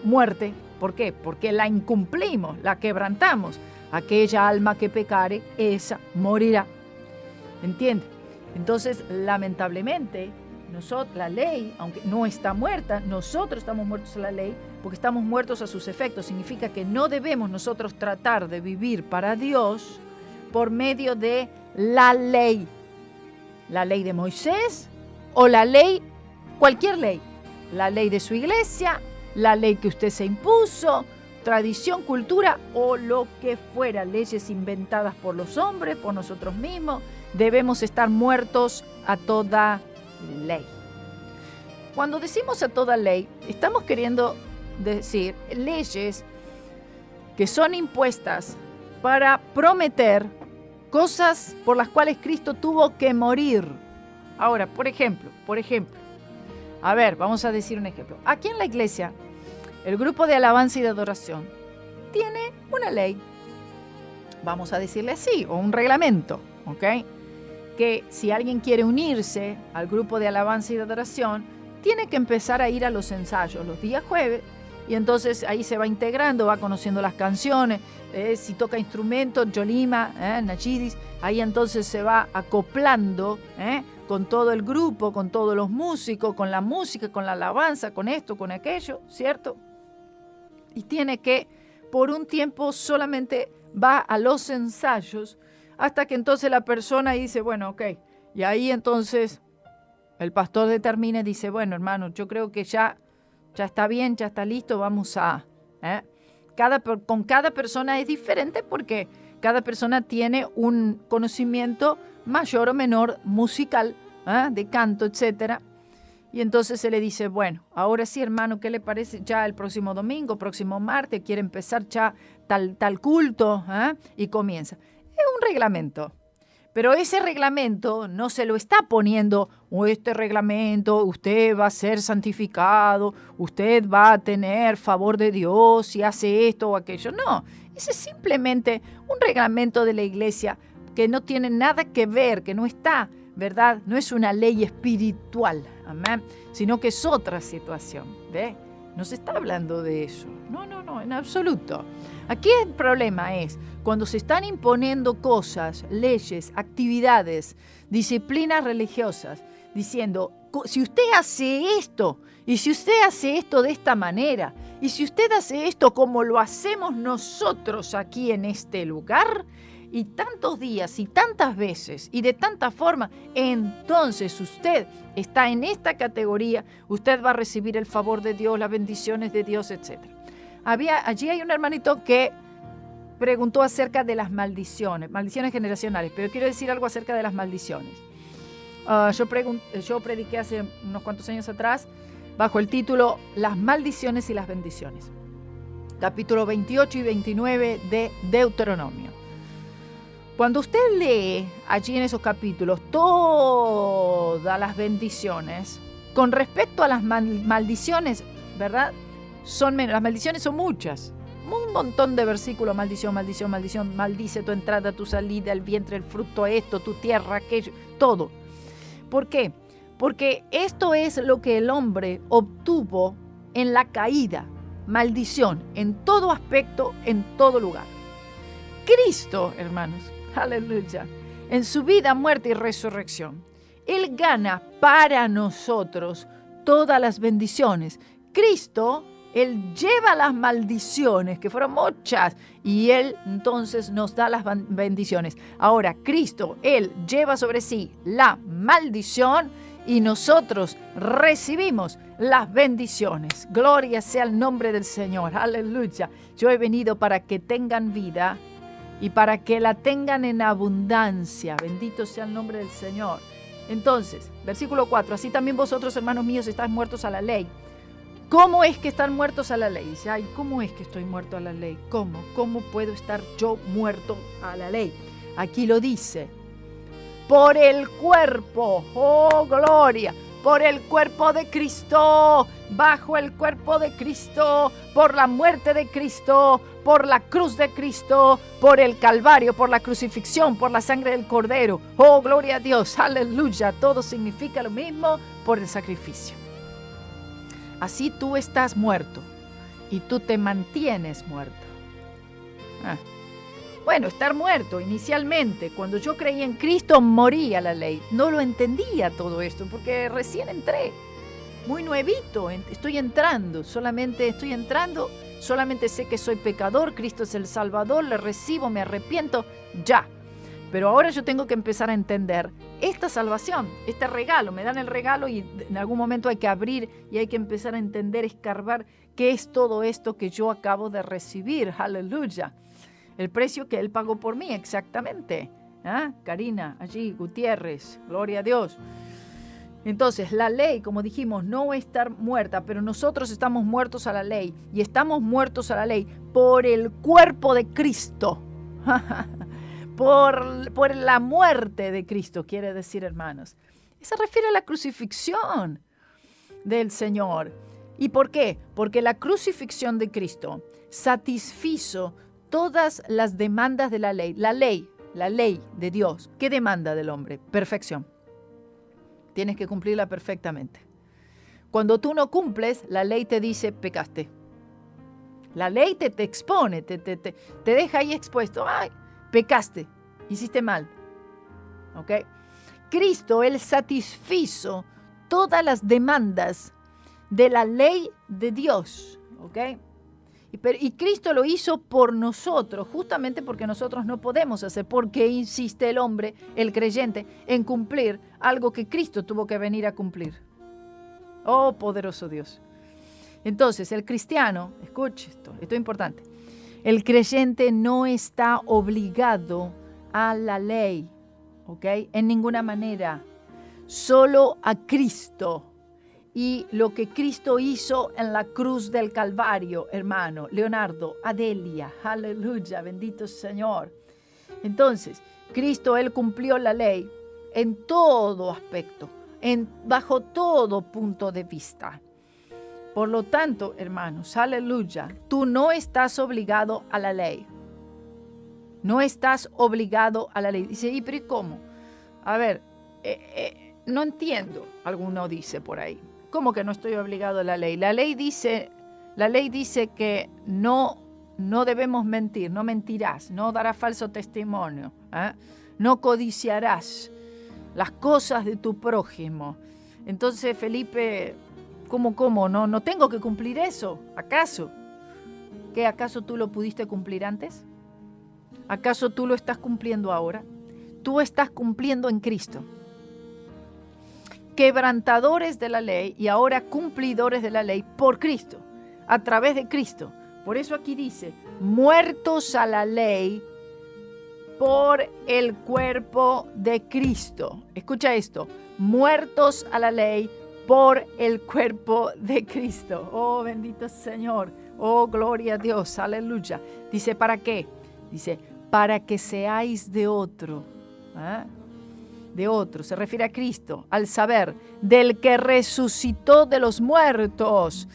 Muerte. ¿Por qué? Porque la incumplimos, la quebrantamos. Aquella alma que pecare, esa morirá. ¿Entiende? Entonces, lamentablemente, la ley, aunque no está muerta, nosotros estamos muertos a la ley porque estamos muertos a sus efectos. Significa que no debemos nosotros tratar de vivir para Dios por medio de la ley de Moisés o la ley, cualquier ley, la ley de su iglesia, la ley que usted se impuso, tradición, cultura o lo que fuera, leyes inventadas por los hombres, por nosotros mismos. Debemos estar muertos a toda ley. Cuando decimos a toda ley, estamos queriendo decir leyes que son impuestas para prometer cosas por las cuales Cristo tuvo que morir. Ahora, por ejemplo, a ver, vamos a decir un ejemplo. Aquí en la iglesia, el grupo de alabanza y de adoración tiene una ley, vamos a decirle así, o un reglamento, ¿ok? Que si alguien quiere unirse al grupo de alabanza y de adoración, tiene que empezar a ir a los ensayos los días jueves, y entonces ahí se va integrando, va conociendo las canciones, si toca instrumentos, Yolima, Nachidis, ahí entonces se va acoplando con todo el grupo, con todos los músicos, con la música, con la alabanza, con esto, con aquello, ¿cierto? Y tiene que, por un tiempo solamente va a los ensayos, hasta que entonces la persona dice, bueno, ok, y ahí entonces el pastor determina y dice, bueno, hermano, yo creo que ya está bien, ya está listo, vamos a... Con cada persona es diferente porque cada persona tiene un conocimiento mayor o menor musical, de canto, etc. Y entonces se le dice, bueno, ahora sí, hermano, ¿qué le parece? Ya el próximo domingo, próximo martes, quiere empezar ya tal culto, y comienza. Es un reglamento. Pero ese reglamento no se lo está poniendo, este reglamento, usted va a ser santificado, usted va a tener favor de Dios si hace esto o aquello. No, ese es simplemente un reglamento de la iglesia que no tiene nada que ver, que no está, ¿verdad? No es una ley espiritual, amén, sino que es otra situación, ¿ve? No se está hablando de eso, no, en absoluto. Aquí el problema es cuando se están imponiendo cosas, leyes, actividades, disciplinas religiosas, diciendo, si usted hace esto, y si usted hace esto de esta manera, y si usted hace esto como lo hacemos nosotros aquí en este lugar, y tantos días y tantas veces y de tanta forma, entonces usted está en esta categoría, usted va a recibir el favor de Dios, las bendiciones de Dios, etc. Allí hay un hermanito que preguntó acerca de las maldiciones generacionales, pero quiero decir algo acerca de las maldiciones. Yo prediqué hace unos cuantos años atrás bajo el título Las maldiciones y las bendiciones, capítulo 28 y 29 de Deuteronomio. Cuando usted lee allí en esos capítulos todas las bendiciones, con respecto a las maldiciones, ¿verdad? Son menos. Las maldiciones son muchas. Un montón de versículos, maldición, maldición, maldición, maldice tu entrada, tu salida, el vientre, el fruto, esto, tu tierra, aquello, todo. ¿Por qué? Porque esto es lo que el hombre obtuvo en la caída, maldición, en todo aspecto, en todo lugar. Cristo, hermanos, aleluya, en su vida, muerte y resurrección, Él gana para nosotros todas las bendiciones. Cristo, Él lleva las maldiciones, que fueron muchas, y Él entonces nos da las bendiciones. Ahora, Cristo, Él lleva sobre sí la maldición y nosotros recibimos las bendiciones. Gloria sea el nombre del Señor, aleluya. Yo he venido para que tengan vida y para que la tengan en abundancia. Bendito sea el nombre del Señor. Entonces, versículo 4, así también vosotros, hermanos míos, estáis muertos a la ley. ¿Cómo es que están muertos a la ley? Dice, ay, ¿cómo es que estoy muerto a la ley? ¿Cómo? ¿Cómo puedo estar yo muerto a la ley? Aquí lo dice, por el cuerpo, oh gloria, por el cuerpo de Cristo, bajo el cuerpo de Cristo, por la muerte de Cristo, por la cruz de Cristo, por el Calvario, por la crucifixión, por la sangre del Cordero. Oh, gloria a Dios, aleluya. Todo significa lo mismo por el sacrificio. Así tú estás muerto y tú te mantienes muerto. Bueno, estar muerto inicialmente, cuando yo creí en Cristo, moría la ley. No lo entendía todo esto porque recién entré, muy nuevito, estoy entrando, solamente sé que soy pecador, Cristo es el Salvador, le recibo, me arrepiento, ya. Pero ahora yo tengo que empezar a entender esta salvación, este regalo, me dan el regalo y en algún momento hay que abrir y hay que empezar a entender, escarbar qué es todo esto que yo acabo de recibir, aleluya. El precio que Él pagó por mí, exactamente. Karina, allí, Gutiérrez, gloria a Dios. Entonces, la ley, como dijimos, no estar muerta, pero nosotros estamos muertos a la ley. Y estamos muertos a la ley por el cuerpo de Cristo. por la muerte de Cristo, quiere decir, hermanos. Se refiere a la crucifixión del Señor. ¿Y por qué? Porque la crucifixión de Cristo satisfizo todas las demandas de la ley. La ley de Dios. ¿Qué demanda del hombre? Perfección. Tienes que cumplirla perfectamente. Cuando tú no cumples, la ley te dice, pecaste. La ley te expone, te deja ahí expuesto. Ay, pecaste, hiciste mal. ¿Ok? Cristo, Él satisfizo todas las demandas de la ley de Dios. ¿Ok? Y Cristo lo hizo por nosotros, justamente porque nosotros no podemos hacer. Porque insiste el hombre, el creyente, en cumplir algo que Cristo tuvo que venir a cumplir. Oh, poderoso Dios. Entonces, el cristiano, escuche esto es importante. El creyente no está obligado a la ley, ¿ok? En ninguna manera. Solo a Cristo. Y lo que Cristo hizo en la cruz del Calvario, hermano, Leonardo, Adelia, aleluya, bendito Señor. Entonces, Cristo, Él cumplió la ley en todo aspecto, bajo todo punto de vista. Por lo tanto, hermanos, aleluya, tú no estás obligado a la ley. No estás obligado a la ley. Dice, ¿y pero cómo? A ver, no entiendo, alguno dice por ahí. ¿Cómo que no estoy obligado a la ley? La ley dice que no debemos mentir, no mentirás, no darás falso testimonio, no codiciarás las cosas de tu prójimo. Entonces, Felipe, ¿cómo? No tengo que cumplir eso, ¿acaso? ¿Qué, acaso tú lo pudiste cumplir antes? ¿Acaso tú lo estás cumpliendo ahora? Tú estás cumpliendo en Cristo. Quebrantadores de la ley y ahora cumplidores de la ley por Cristo, a través de Cristo. Por eso aquí dice, muertos a la ley por el cuerpo de Cristo. Escucha esto, muertos a la ley por el cuerpo de Cristo. Oh, bendito Señor. Oh, gloria a Dios. Aleluya. Dice, ¿para qué? Dice, para que seáis de otro. De otro. Se refiere a Cristo, al saber del que resucitó de los muertos.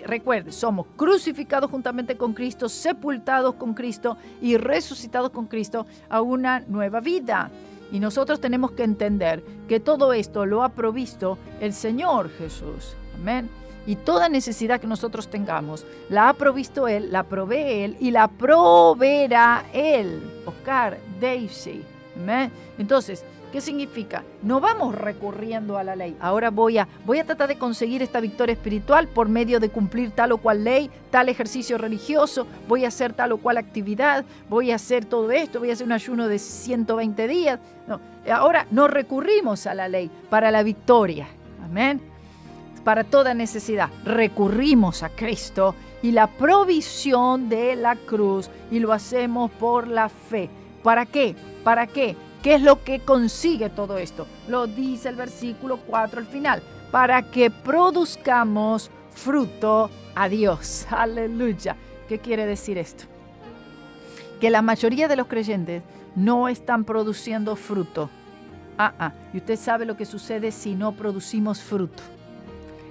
Recuerde, somos crucificados juntamente con Cristo, sepultados con Cristo y resucitados con Cristo a una nueva vida. Y nosotros tenemos que entender que todo esto lo ha provisto el Señor Jesús. Amén. Y toda necesidad que nosotros tengamos, la ha provisto Él, la provee Él y la proveerá Él. Oscar, Daisy. ¿Amén? Entonces, ¿qué significa? No vamos recurriendo a la ley. Ahora voy a tratar de conseguir esta victoria espiritual por medio de cumplir tal o cual ley, tal ejercicio religioso, voy a hacer tal o cual actividad, voy a hacer todo esto, voy a hacer un ayuno de 120 días. No, ahora no recurrimos a la ley para la victoria. Amén. Para toda necesidad, recurrimos a Cristo y la provisión de la cruz y lo hacemos por la fe. ¿Para qué? ¿Para qué? ¿Qué es lo que consigue todo esto? Lo dice el versículo 4 al final. Para que produzcamos fruto a Dios. Aleluya. ¿Qué quiere decir esto? Que la mayoría de los creyentes no están produciendo fruto. Y usted sabe lo que sucede si no producimos fruto.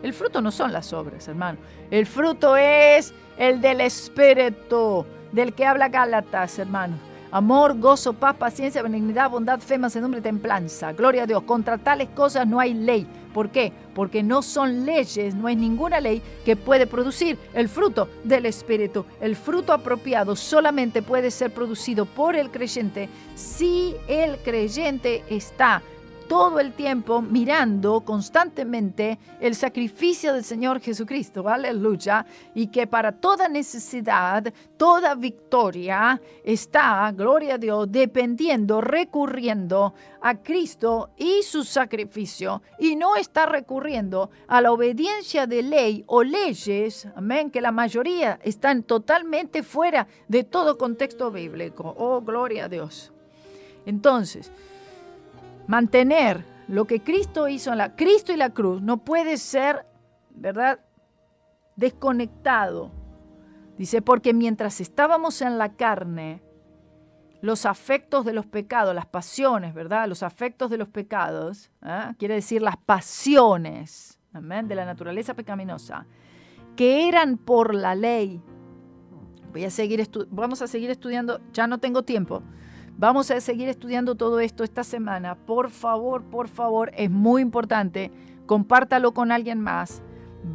El fruto no son las obras, hermano. El fruto es el del Espíritu, del que habla Gálatas, hermano. Amor, gozo, paz, paciencia, benignidad, bondad, fe, mansedumbre y templanza. Gloria a Dios. Contra tales cosas no hay ley. ¿Por qué? Porque no son leyes, no hay ninguna ley que puede producir el fruto del Espíritu. El fruto apropiado solamente puede ser producido por el creyente si el creyente está todo el tiempo mirando constantemente el sacrificio del Señor Jesucristo, aleluya, y que para toda necesidad, toda victoria está, gloria a Dios, dependiendo, recurriendo a Cristo y su sacrificio, y no está recurriendo a la obediencia de ley o leyes, amén, que la mayoría están totalmente fuera de todo contexto bíblico. Oh, gloria a Dios. Entonces, mantener lo que Cristo hizo Cristo y la cruz no puede ser, ¿verdad?, desconectado. Dice, porque mientras estábamos en la carne, los afectos de los pecados, las pasiones, ¿verdad?, los afectos de los pecados, quiere decir las pasiones, amén, de la naturaleza pecaminosa, que eran por la ley. Vamos a seguir estudiando, ya no tengo tiempo. Vamos a seguir estudiando todo esto esta semana. Por favor, es muy importante. Compártalo con alguien más.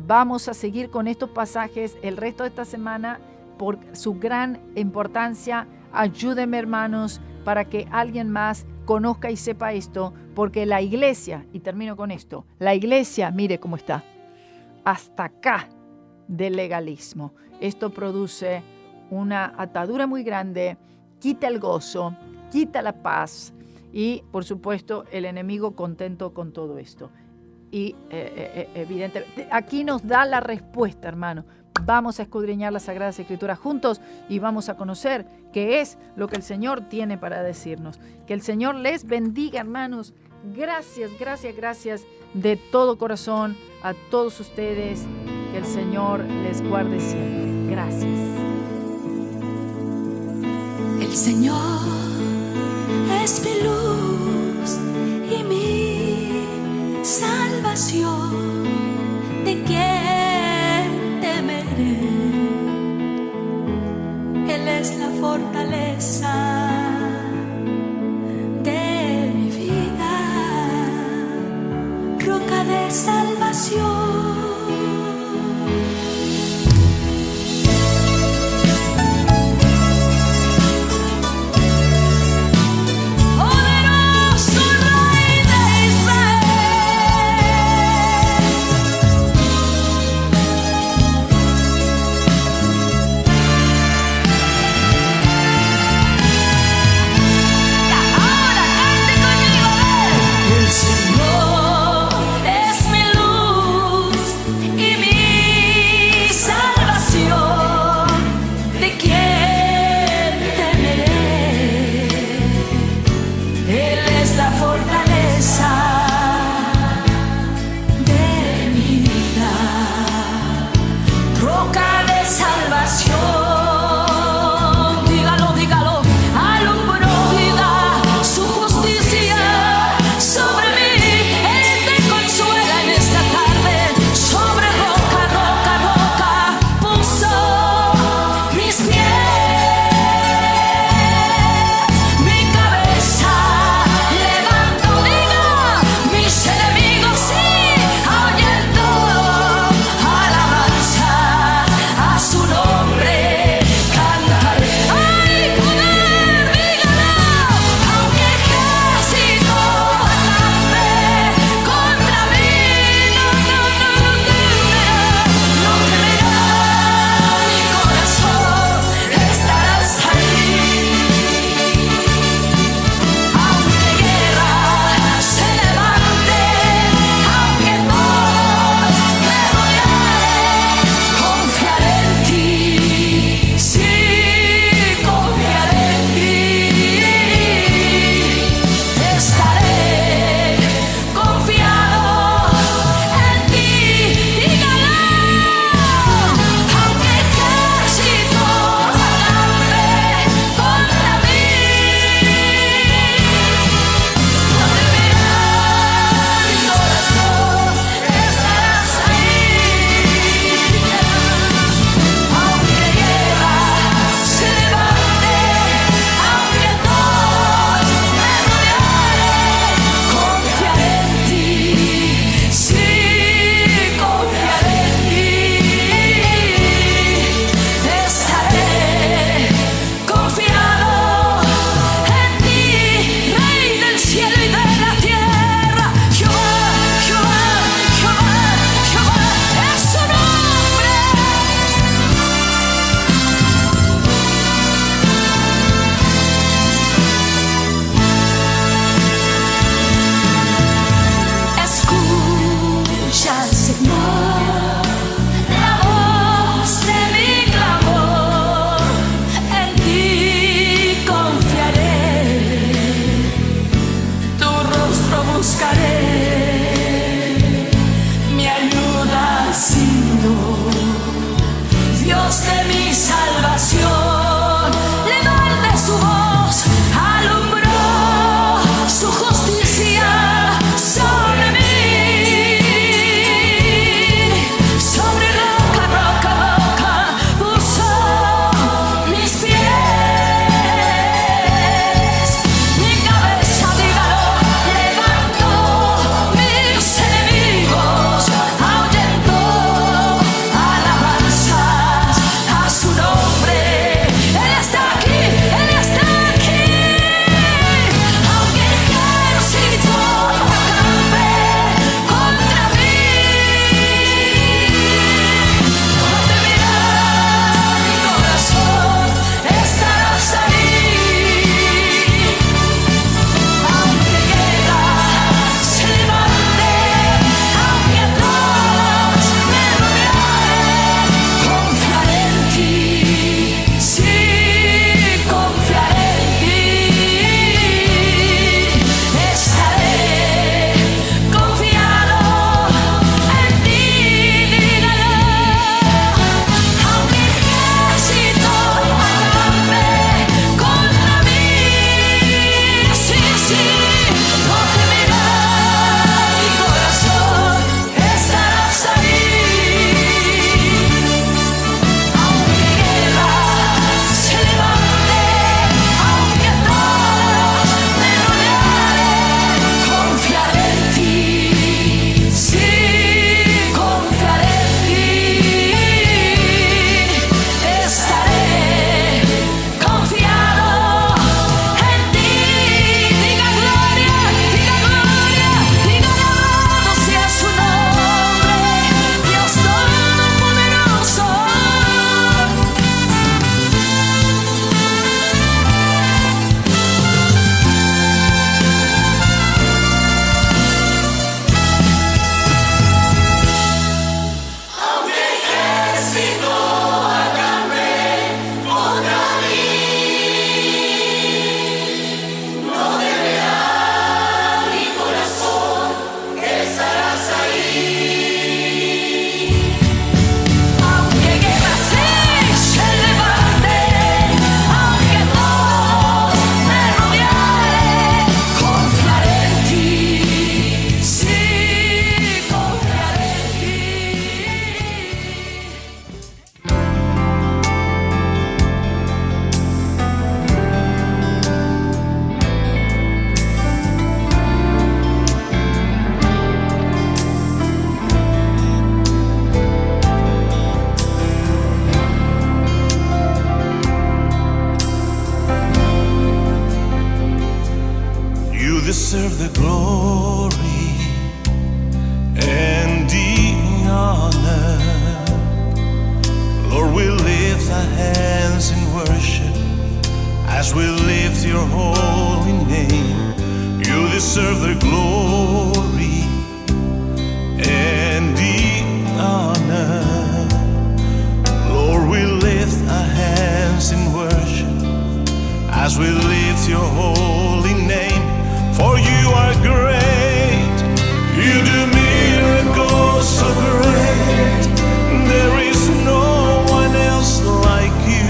Vamos a seguir con estos pasajes el resto de esta semana por su gran importancia. Ayúdenme, hermanos, para que alguien más conozca y sepa esto, porque la iglesia, y termino con esto, la iglesia, mire cómo está, hasta acá del legalismo. Esto produce una atadura muy grande, quita el gozo, quita la paz y, por supuesto, el enemigo contento con todo esto. Y evidentemente, aquí nos da la respuesta, hermano. Vamos a escudriñar las Sagradas Escrituras juntos y vamos a conocer qué es lo que el Señor tiene para decirnos. Que el Señor les bendiga, hermanos. Gracias de todo corazón a todos ustedes. Que el Señor les guarde siempre. Gracias. El El Señor es mi luz y mi salvación. ¿De quién temeré? Él es la fortaleza de mi vida, roca de salvación. as we lift your holy name. You deserve the glory and the honor. Lord, we lift our hands in worship as we lift your holy name. For you are great, you do miracles so great. There is no one else like you.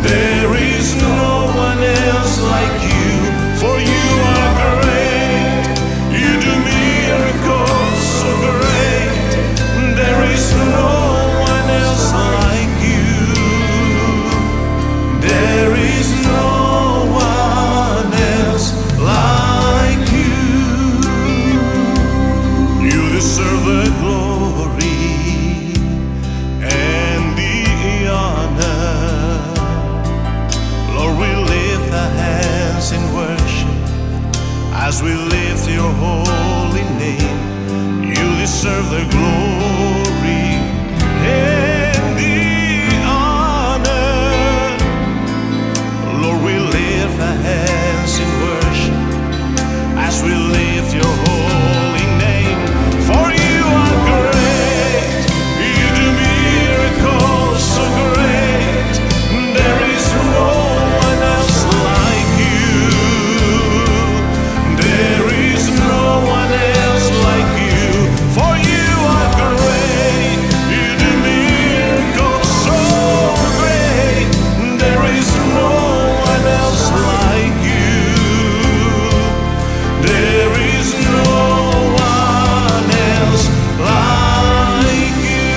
There is no one else like you. For you are great, you do miracles so great. There is no one else like you. There is no one else like you. You deserve the glory and the honor. Lord, we lift our hands in worship as we lift your holy name. You deserve the glory and the honor. Lord, we lift our hands in worship as we lift your holy name. For you are great, you do miracles so great. There is no one else like you. There is no one else like you. For you are great, you do miracles so great. There is no one else like you. There is no one else like you.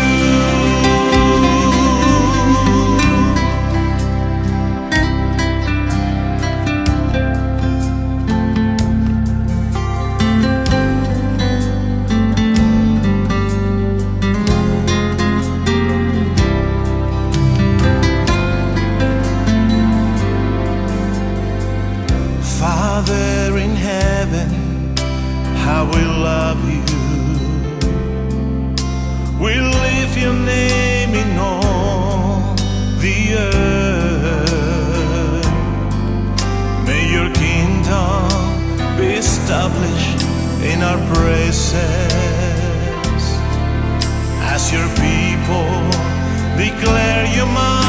Father in heaven, how we love you. We lift your name in all the earth. May your kingdom be established in our praises as your people declare your might.